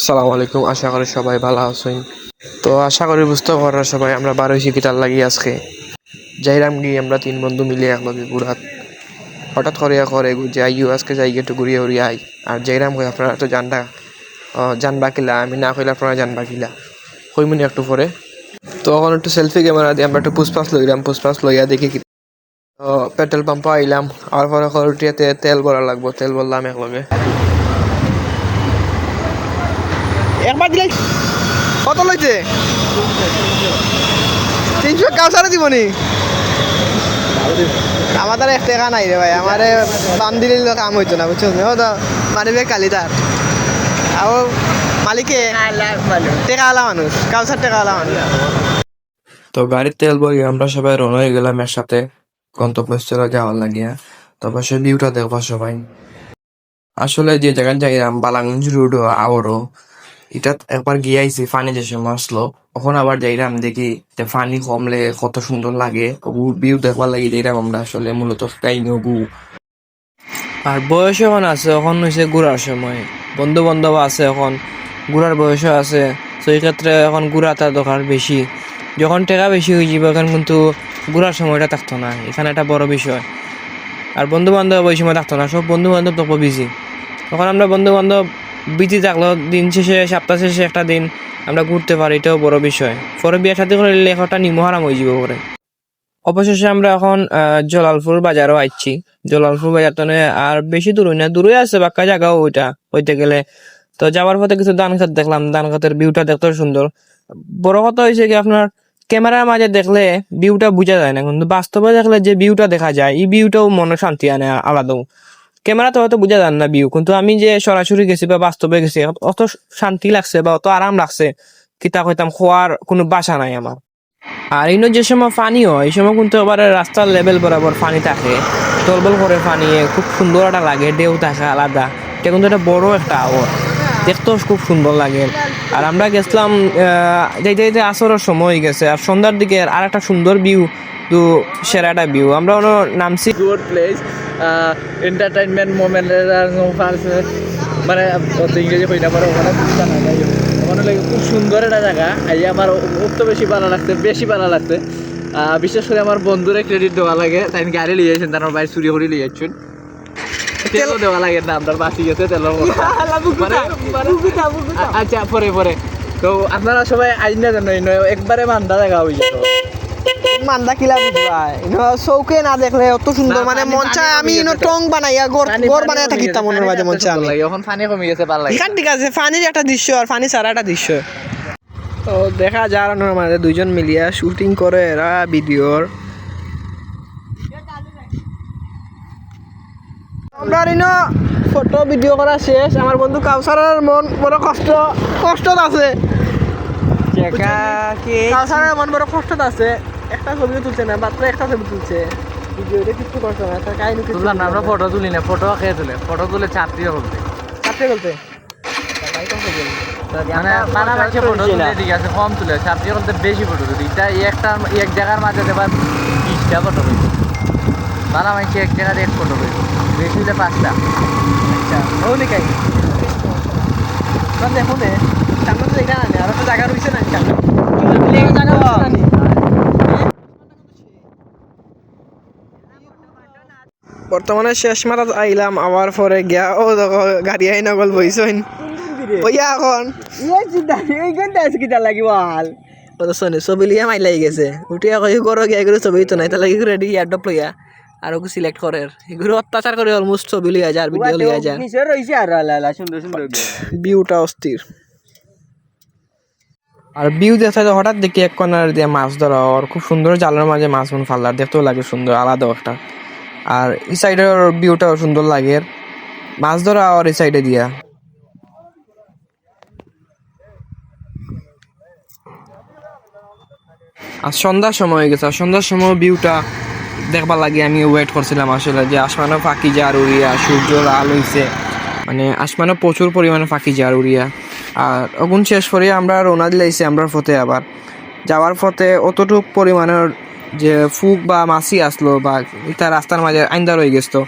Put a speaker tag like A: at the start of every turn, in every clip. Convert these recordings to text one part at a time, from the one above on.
A: আসসালামু আলাইকুম। আশা করি সবাই ভালো আছেন। তো আশা করি বুঝতে পারা সবাই আমরা 12 গীতার লাগি আজকে যাইরাম গিয়ে আমরা তিন বন্ধু মিলে একলগে ঘুরাত হঠাৎ করে যাইও আজকে যাই একটু ঘুরিয়ে উড়িয়ে আই। আর যাইরাম কই আপনারা তো জানবা কিলা, আমি না কইলে আপনারা জানবা কিলা কইমুনি একটু পরে। তো এখন একটু সেলফি ক্যামেরা দিয়ে আমরা একটু পুষ্পাস লইয়া দেখি কি। তো পেট্রোল পাম্পে আইলাম, আর পরে খরটিয়াতে তেল ভরা লাগবো, তেল ভরলাম একলগে। একবার দিলে কত লইছে? 300 কাউসারে দিবনি? আমাদের 1 টাকা নাই রে ভাই, আমারে বাম দিলে কাম হইতো না, বুঝছো? ও তো মানিবে কালি তার আর মালিকে টাকা আলা মানুষ, কাউসার টাকা আলা মানুষ। তো গাড়ির তেল ভরি আমরা সবাই রওনা হয়ে গেলাম এর সাথে গন্তব্যস্থলে যাওয়ার লাগিয়া। তারপর সে ভিউটা দেখবা সবাই। আসলে যে জায়গায় যাইলাম বালাগঞ্জ রোড আওরো, এটা একবার গিয়ে আইছি ফানি যে সময় আসলো, এখন আবার যাইরাম দেখি যে ফানি কমলে কত সুন্দর লাগে। ভিউ দেখবার লাগি যাইরাম আমরা, আসলে মূলত কাইনগু। আর বয়স এখন আছে, এখন হয়েছে ঘুরার সময়, বন্ধু বান্ধব আছে, এখন ঘুরার বয়সও আছে। তো এই ক্ষেত্রে এখন ঘুরাটা দরকার বেশি। যখন টাকা বেশি হয়ে যাবে এখন কিন্তু ঘুরার সময়টা থাকতো না, এখানে একটা বড় বিষয়। আর বন্ধু বান্ধব ওই সময় থাকতো না, সব বন্ধু বান্ধব তখন বিজি। তখন আমরা বন্ধু বান্ধব বিজি থাকলো, দিন শেষে সপ্তাহ শেষে একটা দিন আমরা ঘুরতে পারি, এটাও বড় বিষয়। পরে বিয়ে সাথে করে লেখাটা নিমহারাম হয়ে যাবে পরে। অবশেষে আমরা এখন জলালপুর বাজারও আইছি। জলালপুর বাজার তো আর বেশি দূর না, দূরে আছে বাক্কা জায়গাও ওইটা হইতে গেলে। তো যাওয়ার পথে কিছু ধান খেত দেখলাম, ধান খেতের ভিউটা দেখতে সুন্দর। বড় কথা হয়েছে কি, আপনার ক্যামেরার মাঝে দেখলে ভিউটা বোঝা যায় না, কিন্তু বাস্তবে দেখলে যে ভিউটা দেখা যায় এই ভিউটাও মনে শান্তি আনে আলাদাও। ক্যামেরাতে হয়তো বোঝা যান না ভিউ, কিন্তু আমি যে সরাসরি গেছি বা বাস্তবে গেছি অত শান্তি লাগছে বা অত আরাম লাগছে কিতা কইতাম, খোয়ার কোনো বাসা নাই আমার। আর ইনো যে সময় পানি হয় এই সময় কিন্তু আবার রাস্তার লেভেল বরাবর পানি থাকে, টলবল করে পানি, খুব সুন্দর একটা লাগে, ঢেউ থাকে আলাদা। এটা কিন্তু একটা বড় একটা আওয়াজ, দেখতেও খুব সুন্দর লাগে। আর আমরা গেছিলাম যাইতে যাইতে আসরের সময় হয়ে গেছে, আর সন্ধ্যার দিকে আর একটা সুন্দর ভিউ, তো সেরা একটা ভিউ। আমরা নামছি গুড প্লেস, এন্টারটেইনমেন্ট মোমেন্টের মানে ইংরেজি কইটা পারে ওখানে জানা যায়। ওখানে লাগে খুব সুন্দর একটা জায়গা, এই আমার খুব তো বেশি ভালো লাগছে। বিশেষ করে আমার বন্ধুরা ক্রেডিট দেওয়া লাগে, তাই গাড়ি লিয়ে আসছেন, তার বাইরে চুরি করে লিয়ে আসছেন, তেলও দেওয়া লাগে না, আপনার বাঁচি গেছে তেলের। আচ্ছা পরে তো আপনারা সবাই আইন না জানো একবারে মান্দা জায়গা হয়ে যেত। মান্দা কিলা বুঝবাই চৌকে না দেখলে অত সুন্দর, মানে মন চায় আমি টং বানাইয়া ঘর বানাই থাকি, মনের মাঝে মন চায়। এখন পানি কমে গেছে, ভালো লাগে। ঠিক আছে, পানির একটা দৃশ্য আর পানি ছাড়া একটা দৃশ্য। তো দেখা যায় মাঝে দুইজন মিলিয়া শুটিং করে এরা ভিডিওর। আমরা ফটো ভিডিও করা শেষ, আমার বন্ধু কাউসারের মন বড় কষ্ট আছে, কাউসারের মন বড় কষ্ট আছে। একটা ছবি তুলছে না, মাত্র একটা ছবি তুলছে, ভিডিওতে কিছু করছে না, তার কাহিনী কিছু না। আমরা ফটো তুলি না, ফটো খেয়ে ফটো তুলে চাপতে বলতে কম তুলে চাপতে বলতে বেশি ফটো তুলি। এক জায়গার মাঝে দেবার 20টা ফটো পেয়েছে, বানা মাইছে এক জায়গায় 1 ফটো পেয়েছে, বেশি হলে 5টা। আচ্ছা ওই কাই দেখো নে সামনে তো দেখা না, আর একটা জায়গা রয়েছে না বর্তমানে শেষ মারাত আইলাম, আবার পরে গিয়া ও গাড়ি আই নগল বইছইন বইয়া এখন লাগিব ছবি লিয়া মাই লাগি গেছে, উঠিয়া কই করো গিয়া এগুলো ছবি তো নাই, তাহলে রেডি এয়ারড্রপ লইয়া আর ওকে সিলেক্ট করে এগুলো অত্যাচার করে অলমোস্ট ছবি লিয়া যায়, ভিডিও লিয়া যায়। ভিউটা অস্থির। আর ভিউ দেখা যায় হঠাৎ দেখি এক কর্নার দিয়ে মাছ ধরা, আর খুব সুন্দর জালের মাঝে মাছ ফাল্লার, দেখতেও লাগে সুন্দর আলাদা একটা। আর এই সাইডের ভিউটাও সুন্দর লাগে, মাছ ধরা আর এই সাইডে দিয়া। আর সন্ধ্যার সময় হয়ে গেছে, আর সন্ধ্যার সময় ভিউটা দেখবার লাগে আমি ওয়েট করছিলাম আসলে, যে আসমানও ফাঁকি যার উড়িয়া, সূর্য লাল হইছে, মানে আসমানও প্রচুর পরিমাণে ফাঁকি যার উড়িয়া। আর ওগুন শেষ করে আমরা রওনা দিলাইছি আমরা পথে। আবার যাওয়ার পথে অতটুক পরিমাণের
B: যে ফুক বা মাছি আসলো বা এটা রাস্তার মাঝে আইন্দা রয়ে গেছো,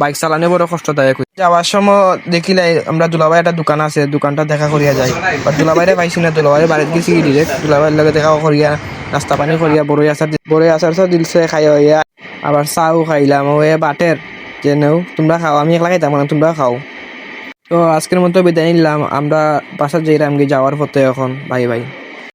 B: বাইক চালানো বড় কষ্টদায়ক। যাওয়ার সময় দেখিলে আমরা দুলাভাই একটা দোকান আছে, দোকানটা দেখা করিয়া যাই, বাট দুলাভাইরে পাইছি না, দুলাভাইরে বাড়িতে গেছি ডিরেক্ট, দুলাভাইয়ের লগে দেখা করিয়া নাস্তা পানি করিয়া বড়ই আচার দিলছে খাই হইয়া, আবার চাও খাইলাম ও বাটের যে নেও তোমরা খাও, আমি একলা খাইতাম না, তোমরা খাও। তো আজকের মতো বিদায় নিলাম, আমরা বাসা যাইলাম যাওয়ার পথে এখন, বাই বাই।